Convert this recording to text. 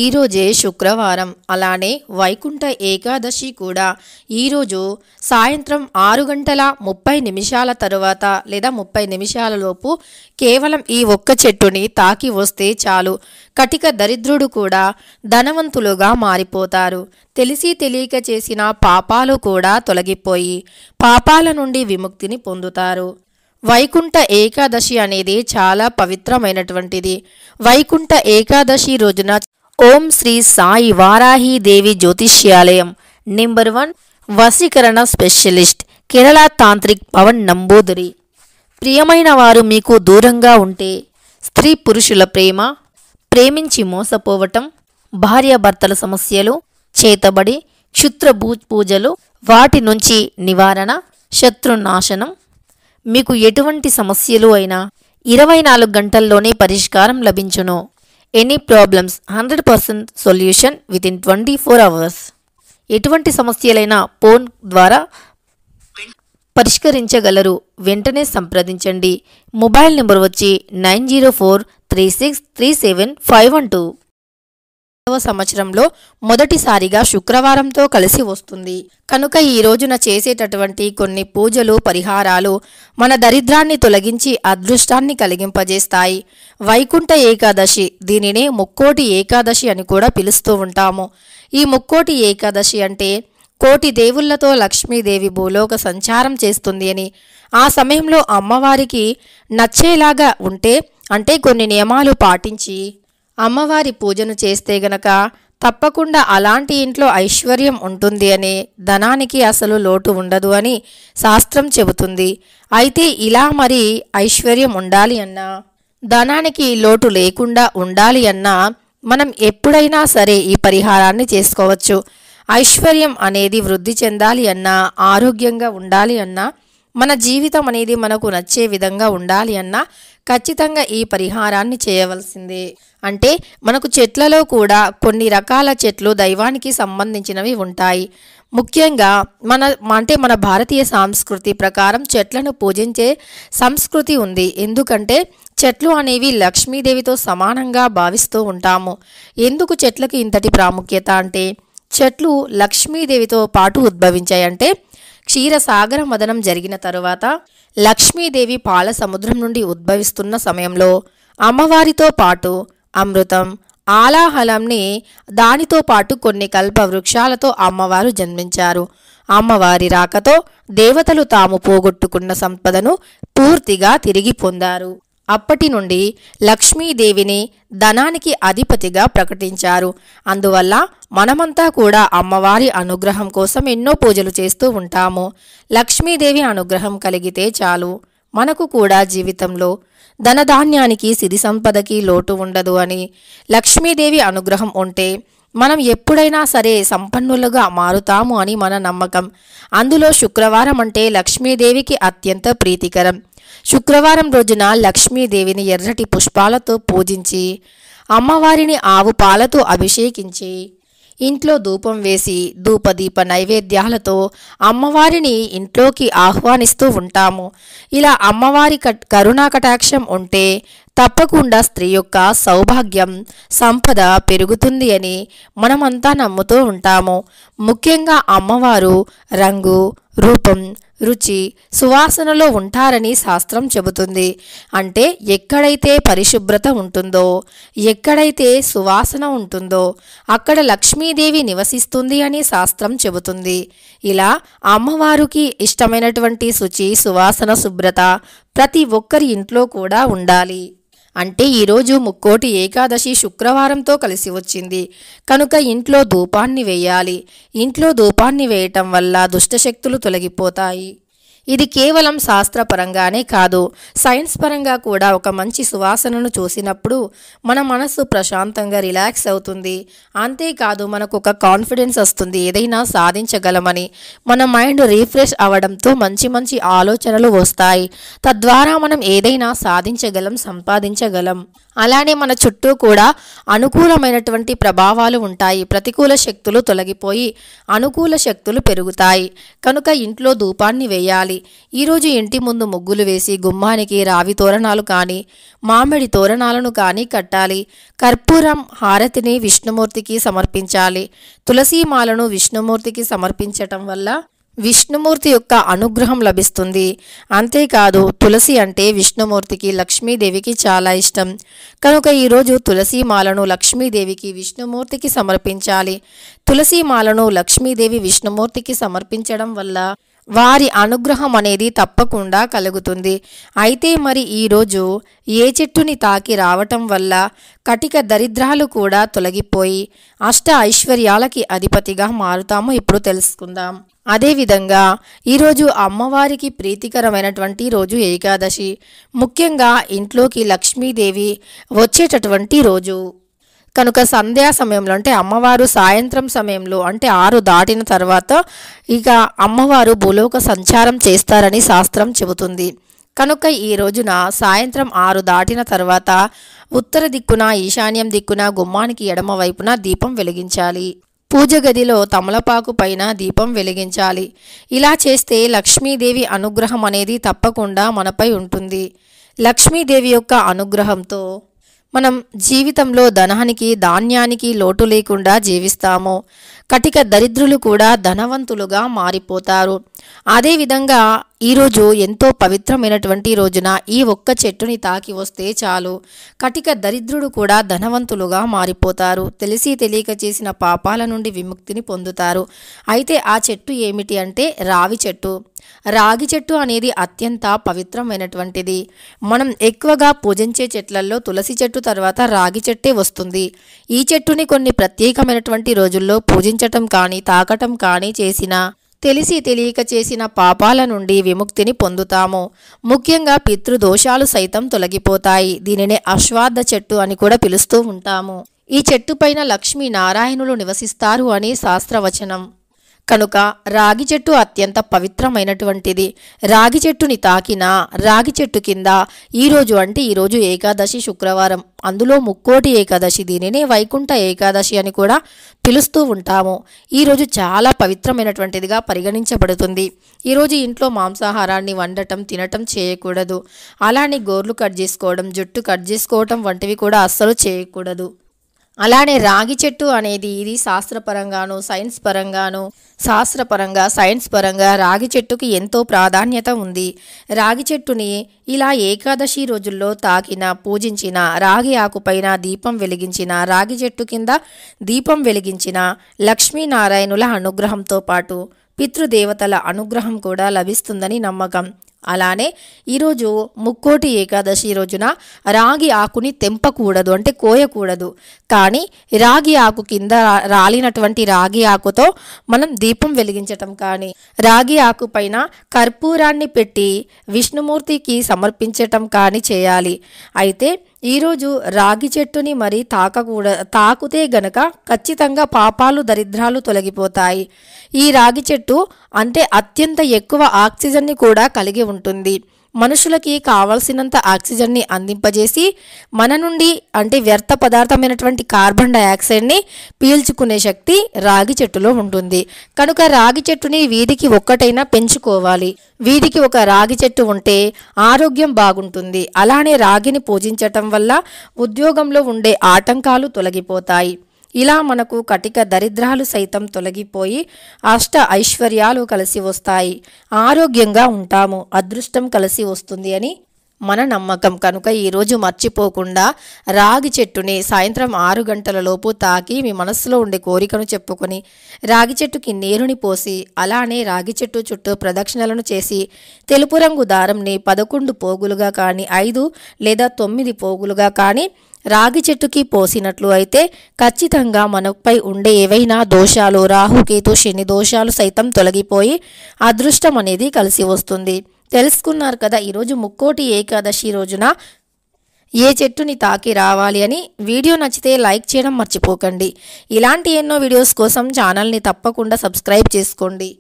ఈరోజే శుక్రవారం, అలానే వైకుంఠ ఏకాదశి కూడా ఈరోజు సాయంత్రం 6 గంటల 30 నిమిషాల తరువాత లేదా 30 నిమిషాలలోపు కేవలం ఈ ఒక్క చెట్టుని తాకి వస్తే చాలు, కటిక దరిద్రుడు కూడా ధనవంతులుగా మారిపోతారు. తెలిసి తెలియక చేసిన పాపాలు కూడా తొలగిపోయి పాపాల నుండి విముక్తిని పొందుతారు. వైకుంఠ ఏకాదశి అనేది చాలా పవిత్రమైనటువంటిది. వైకుంఠ ఏకాదశి రోజున ఓం శ్రీ సాయి వారాహి దేవి జ్యోతిష్యాలయం నెంబర్ 1 వశీకరణ స్పెషలిస్ట్ కేరళ తాంత్రిక్ పవన్ నంబూదిరి. ప్రియమైన వారు మీకు దూరంగా ఉంటే, స్త్రీ పురుషుల ప్రేమ, ప్రేమించి మోసపోవటం, భార్యాభర్తల సమస్యలు, చేతబడి, క్షుద్ర పూజలు, వాటి నుంచి నివారణ, శత్రునాశనం, మీకు ఎటువంటి సమస్యలు అయినా 24 గంటల్లోనే పరిష్కారం లభించును. Any problems 100% solution with in 24 hours. ఎటువంటి సమస్యలైనా ఫోన్ ద్వారా పరిష్కరించగలరు. వెంటనే సంప్రదించండి. మొబైల్ నెంబర్ వచ్చి 9043637512. సంవత్సరంలో మొదటిసారిగా శుక్రవారంతో కలిసి వస్తుంది కనుక ఈ రోజున చేసేటటువంటి కొన్ని పూజలు, పరిహారాలు మన దరిద్రాన్ని తొలగించి అదృష్టాన్ని కలిగింపజేస్తాయి. వైకుంఠ ఏకాదశి, దీనినే ముక్కోటి ఏకాదశి అని కూడా పిలుస్తూ ఉంటాము. ఈ ముక్కోటి ఏకాదశి అంటే కోటి దేవుళ్లతో లక్ష్మీదేవి భూలోక సంచారం చేస్తుంది అని, ఆ సమయంలో అమ్మవారికి నచ్చేలాగా ఉంటే, అంటే కొన్ని నియమాలు పాటించి అమ్మవారి పూజను చేస్తే గనక తప్పకుండా అలాంటి ఇంట్లో ఐశ్వర్యం ఉంటుంది అని, ధనానికి అసలు లోటు ఉండదు అని శాస్త్రం చెబుతుంది. అయితే ఇలా మరి ఐశ్వర్యం ఉండాలి అన్నా, ధనానికి లోటు లేకుండా ఉండాలి అన్నా మనం ఎప్పుడైనా సరే ఈ పరిహారాన్ని చేసుకోవచ్చు. ఐశ్వర్యం అనేది వృద్ధి చెందాలి అన్నా, ఆరోగ్యంగా ఉండాలి అన్నా, మన జీవితం అనేది మనకు నచ్చే విధంగా ఉండాలి అన్నా ఖచ్చితంగా ఈ పరిహారాన్ని చేయవలసిందే. అంటే మనకు చెట్లలో కూడా కొన్ని రకాల చెట్లు దైవానికి సంబంధించినవి ఉంటాయి. ముఖ్యంగా మన భారతీయ సంస్కృతి ప్రకారం చెట్లను పూజించే సంస్కృతి ఉంది. ఎందుకంటే చెట్లు అనేవి లక్ష్మీదేవితో సమానంగా భావిస్తూ ఉంటాము. ఎందుకు చెట్లకు ఇంతటి ప్రాముఖ్యత అంటే, చెట్లు లక్ష్మీదేవితో పాటు ఉద్భవించాయి. అంటే క్షీరసాగర మదనం జరిగిన తరువాత లక్ష్మీదేవి పాల సముద్రం నుండి ఉద్భవిస్తున్న సమయంలో అమ్మవారితో పాటు అమృతం, ఆలాహలంని, దానితో పాటు కొన్ని కల్ప వృక్షాలతో అమ్మవారు జన్మించారు. అమ్మవారి రాకతో దేవతలు తాము పోగొట్టుకున్న సంపదను పూర్తిగా తిరిగి పొందారు. అప్పటి నుండి లక్ష్మీదేవిని ధనానికి అధిపతిగా ప్రకటించారు. అందువల్ల మనమంతా కూడా అమ్మవారి అనుగ్రహం కోసం ఎన్నో పూజలు చేస్తూ ఉంటాము. లక్ష్మీదేవి అనుగ్రహం కలిగితే చాలు, మనకు కూడా జీవితంలో ధనధాన్యానికి, సిరి సంపదకి లోటు ఉండదు అని, లక్ష్మీదేవి అనుగ్రహం ఉంటే మనం ఎప్పుడైనా సరే సంపన్నులుగా మారుతాము అని మన నమ్మకం. అందులో శుక్రవారం అంటే లక్ష్మీదేవికి అత్యంత ప్రీతికరం. శుక్రవారం రోజున లక్ష్మీదేవిని ఎర్రటి పుష్పాలతో పూజించి, అమ్మవారిని ఆవు పాలతో అభిషేకించి, ఇంట్లో ధూపం వేసి ధూపదీప నైవేద్యాలతో అమ్మవారిని ఇంట్లోకి ఆహ్వానిస్తూ ఉంటాము. ఇలా అమ్మవారి కరుణా కటాక్షం ఉంటే తప్పకుండా స్త్రీ యొక్క సౌభాగ్యం, సంపద పెరుగుతుంది అని మనమంతా నమ్ముతూ ఉంటాము. ముఖ్యంగా అమ్మవారు రంగు, రూపం, రుచి, సువాసనలో ఉంటారని శాస్త్రం చెబుతుంది. అంటే ఎక్కడైతే పరిశుభ్రత ఉంటుందో, ఎక్కడైతే సువాసన ఉంటుందో అక్కడ లక్ష్మీదేవి నివసిస్తుంది అని శాస్త్రం చెబుతుంది. ఇలా అమ్మవారికి ఇష్టమైనటువంటి శుచి, సువాసన, శుభ్రత ప్రతి ఒక్కరి ఇంట్లో కూడా ఉండాలి. అంటే ఈరోజు ముక్కోటి ఏకాదశి శుక్రవారంతో కలిసి వచ్చింది కనుక ఇంట్లో ధూపాన్ని వేయాలి. ఇంట్లో ధూపాన్ని వేయటం వల్ల దుష్టశక్తులు తొలగిపోతాయి. ఇది కేవలం శాస్త్రపరంగానే కాదు, సైన్స్ పరంగా కూడా ఒక మంచి సువాసనను చూసినప్పుడు మన మనస్సు ప్రశాంతంగా రిలాక్స్ అవుతుంది. అంతేకాదు మనకు ఒక కాన్ఫిడెన్స్ వస్తుంది, ఏదైనా సాధించగలమని. మన మైండ్ రీఫ్రెష్ అవ్వడంతో మంచి మంచి ఆలోచనలు వస్తాయి. తద్వారా మనం ఏదైనా సాధించగలం, సంపాదించగలం. అలానే మన చుట్టూ కూడా అనుకూలమైనటువంటి ప్రభావాలు ఉంటాయి. ప్రతికూల శక్తులు తొలగిపోయి అనుకూల శక్తులు పెరుగుతాయి. కనుక ఇంట్లో ధూపాన్ని వేయాలి. ఈరోజు ఇంటి ముందు ముగ్గులు వేసి గుమ్మానికి రావి తోరణాలు కానీ మామిడి తోరణాలను కానీ కట్టాలి. కర్పూరం హారతిని విష్ణుమూర్తికి సమర్పించాలి. తులసీమాలను విష్ణుమూర్తికి సమర్పించటం వల్ల విష్ణుమూర్తి యొక్క అనుగ్రహం లభిస్తుంది. అంతేకాదు తులసి అంటే విష్ణుమూర్తికి లక్ష్మీదేవికి చాలా ఇష్టం. కనుక ఈరోజు తులసీమాలను లక్ష్మీదేవికి విష్ణుమూర్తికి సమర్పించాలి. తులసీమాలను లక్ష్మీదేవి విష్ణుమూర్తికి సమర్పించడం వల్ల వారి అనుగ్రహం అనేది తప్పకుండా కలుగుతుంది. అయితే మరి ఈరోజు ఏ చెట్టుని తాకి రావటం వల్ల కటిక దరిద్రాలు కూడా తొలగిపోయి అష్ట ఐశ్వర్యాలకి అధిపతిగా మారుతామో ఇప్పుడు తెలుసుకుందాం. అదేవిధంగా ఈరోజు అమ్మవారికి ప్రీతికరమైనటువంటి రోజు ఏకాదశి. ముఖ్యంగా ఇంట్లోకి లక్ష్మీదేవి వచ్చేటటువంటి రోజు కనుక సంధ్యా సమయంలో అంటే అమ్మవారు సాయంత్రం సమయంలో అంటే 6 దాటిన తర్వాత ఇక అమ్మవారు భూలోక సంచారం చేస్తారని శాస్త్రం చెబుతుంది. కనుక ఈ రోజున సాయంత్రం 6 దాటిన తర్వాత ఉత్తర దిక్కున ఈశాన్యం దిక్కున గుమ్మానికి ఎడమ వైపున దీపం వెలిగించాలి. పూజ గదిలో తమలపాకు పైన దీపం వెలిగించాలి. ఇలా చేస్తే లక్ష్మీదేవి అనుగ్రహం అనేది తప్పకుండా మనపై ఉంటుంది. లక్ష్మీదేవి యొక్క అనుగ్రహంతో మనం జీవితంలో ధనానికి ధాన్యానికి లోటు లేకుండా జీవిస్తాము. కటిక దరిద్రులు కూడా ధనవంతులుగా మారిపోతారు. అదేవిధంగా ఈరోజు ఎంతో పవిత్రమైనటువంటి రోజున ఈ ఒక్క చెట్టుని తాకి వస్తే చాలు కటిక దరిద్రుడు కూడా ధనవంతులుగా మారిపోతారు. తెలిసి తెలియక చేసిన పాపాల నుండి విముక్తిని పొందుతారు. అయితే ఆ చెట్టు ఏమిటి అంటే రావి చెట్టు. రాగి చెట్టు అనేది అత్యంత పవిత్రమైనటువంటిది. మనం ఎక్కువగా పూజించే చెట్లలో తులసి చెట్టు తర్వాత రాగి చెట్టే వస్తుంది. ఈ చెట్టుని కొన్ని ప్రత్యేకమైనటువంటి రోజుల్లో పూజించటం కానీ తాకటం కానీ చేసినా తెలిసి తెలియక చేసిన పాపాల నుండి విముక్తిని పొందుతాము. ముఖ్యంగా పితృదోషాలు సైతం తొలగిపోతాయి. దీనినే అశ్వాద్ధ చెట్టు అని కూడా పిలుస్తూ ఉంటాము. ఈ చెట్టు పైన లక్ష్మీ నారాయణులు నివసిస్తారు అని శాస్త్రవచనం. కనుక రాగి చెట్టు అత్యంత పవిత్రమైనటువంటిది. రాగి చెట్టుని తాకిన రాగి చెట్టు కింద ఈరోజు ఏకాదశి శుక్రవారం, అందులో ముక్కోటి ఏకాదశి, దీనినే వైకుంఠ ఏకాదశి అని కూడా పిలుస్తూ ఉంటాము. ఈరోజు చాలా పవిత్రమైనటువంటిదిగా పరిగణించబడుతుంది. ఈరోజు ఇంట్లో మాంసాహారాన్ని వండటం తినటం చేయకూడదు. అలానే గోర్లు కట్ చేసుకోవడం జుట్టు కట్ చేసుకోవటం వంటివి కూడా అస్సలు చేయకూడదు. అలానే రాగి చెట్టు అనేది ఇది శాస్త్రపరంగాను సైన్స్ పరంగా రాగి చెట్టుకి ఎంతో ప్రాధాన్యత ఉంది. రాగి చెట్టుని ఇలా ఏకాదశి రోజుల్లో తాకిన పూజించిన రాగి ఆకుపైన దీపం వెలిగించిన రాగి చెట్టు కింద దీపం వెలిగించిన లక్ష్మీనారాయణుల అనుగ్రహంతో పాటు పితృదేవతల అనుగ్రహం కూడా లభిస్తుందని నమ్మకం. అలానే ఈరోజు ముక్కోటి ఏకాదశి రోజున రాగి ఆకుని తెంపకూడదు, అంటే కోయకూడదు. కానీ రాగి ఆకు కింద రాలినటువంటి రాగి ఆకుతో మనం దీపం వెలిగించటం కానీ రాగి ఆకు పైన కర్పూరాన్ని పెట్టి విష్ణుమూర్తికి సమర్పించటం కానీ చేయాలి. అయితే ఈరోజు రాగి చెట్టుని మరి తాకుతే గనక ఖచ్చితంగా పాపాలు దరిద్రాలు తొలగిపోతాయి. ఈ రాగి చెట్టు అంటే అత్యంత ఎక్కువ ఆక్సిజన్ని కూడా కలిగి ఉంటుంది. మనుషులకి కావలసినంత ఆక్సిజన్ని అందింపజేసి మన నుండి అంటే వ్యర్థ పదార్థమైనటువంటి కార్బన్ డయాక్సైడ్ని పీల్చుకునే శక్తి రాగి చెట్టులో ఉంటుంది. కనుక రాగి చెట్టుని వీధికి ఒక్కటైనా పెంచుకోవాలి. వీధికి ఒక రాగి చెట్టు ఉంటే ఆరోగ్యం బాగుంటుంది. అలానే రాగిని పూజించటం వల్ల ఉద్యోగంలో ఉండే ఆటంకాలు తొలగిపోతాయి. ఇలా మనకు కటిక దరిద్రాలు సైతం తొలగిపోయి అష్ట ఐశ్వర్యాలు కలిసి వస్తాయి. ఆరోగ్యంగా ఉంటాము. అదృష్టం కలిసి వస్తుంది అని మన నమ్మకం. కనుక ఈరోజు మర్చిపోకుండా రాగి చెట్టుని సాయంత్రం 6 గంటల లోపు తాకి మీ మనస్సులో ఉండే కోరికను చెప్పుకొని రాగి చెట్టుకి నీరుని పోసి అలానే రాగి చెట్టు చుట్టూ ప్రదక్షిణలను చేసి తెలుపు రంగు దారంని 11 పోగులుగా కానీ 5 లేదా 9 పోగులుగా కానీ రాగి చెట్టుకి పోసినట్లు అయితే ఖచ్చితంగా మనపై ఉండే ఏవైనా దోషాలు రాహుకేతు శని దోషాలు సైతం తొలగిపోయి అదృష్టం అనేది కలిసి వస్తుంది. తెలుసుకున్నారు కదా ఈరోజు ముక్కోటి ఏకాదశి రోజున ఏ చెట్టుని తాకి రావాలి అని. వీడియో నచ్చితే లైక్ చేయడం మర్చిపోకండి. ఇలాంటి ఎన్నో వీడియోస్ కోసం ఛానల్ని తప్పకుండా సబ్స్క్రైబ్ చేసుకోండి.